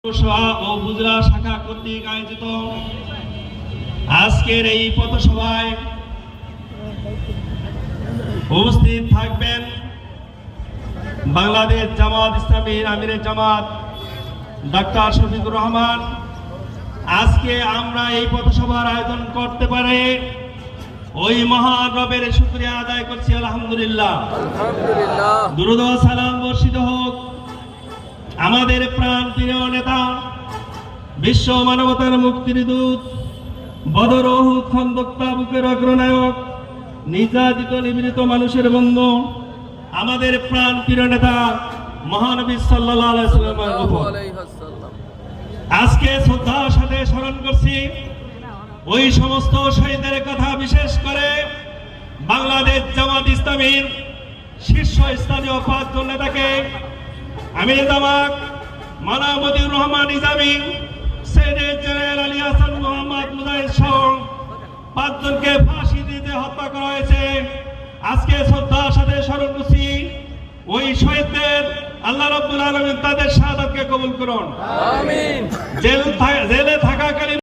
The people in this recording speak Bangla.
পৌরসভা ও উপজেলা শাখা কর্তৃক আয়োজিত আজকের এই পথসভায় উপস্থিত থাকবেন বাংলাদেশ জামাত ইসলামীর আমিরে জামাত ডাক্তার শফিকুর রহমান। আজকে আমরা এই পথসভার আয়োজন করতে পারে ওই মহান রবের শুকরিয়া আদায় করছি, আলহামদুলিল্লাহ। দুরূদ ও সালাম বর্ষিত হোক আমাদের প্রাণ প্রিয় নেতা, বিশ্ব মানবতার মুক্তির দূত, বদর ও উহুদ খন্দক তাবুকের অগ্রনায়ক, নির্যাতিত নিপীড়িত মানুষের বন্ধু, আমাদের প্রাণ প্রিয় নেতা মহানবী সাল্লাল্লাহু আলাইহি ওয়াসাল্লামের উপর আজকে শ্রদ্ধার সাথে স্মরণ করছি ওই সমস্ত শহীদের কথা, বিশেষ করে বাংলাদেশ জামাত ইসলামীর শীর্ষস্থানীয় পাঁচজন নেতাকে আমির জামাত মাওলানা মতিউর রহমান নিজামী, সেক্রেটারি জেনারেল আলী হাসান মোহাম্মদ মুজাহিদ সহ পাঁচজনকে ফাঁসি দিতে হত্যা করা হয়েছে। আজকে শ্রদ্ধার সাথে স্মরণ করছি ওই শহীদদের, আল্লাহ রাব্বুল আলামিন তাদের শাহাদাতকে কবুল করুন। আমিন। জেলে থাকাকালীন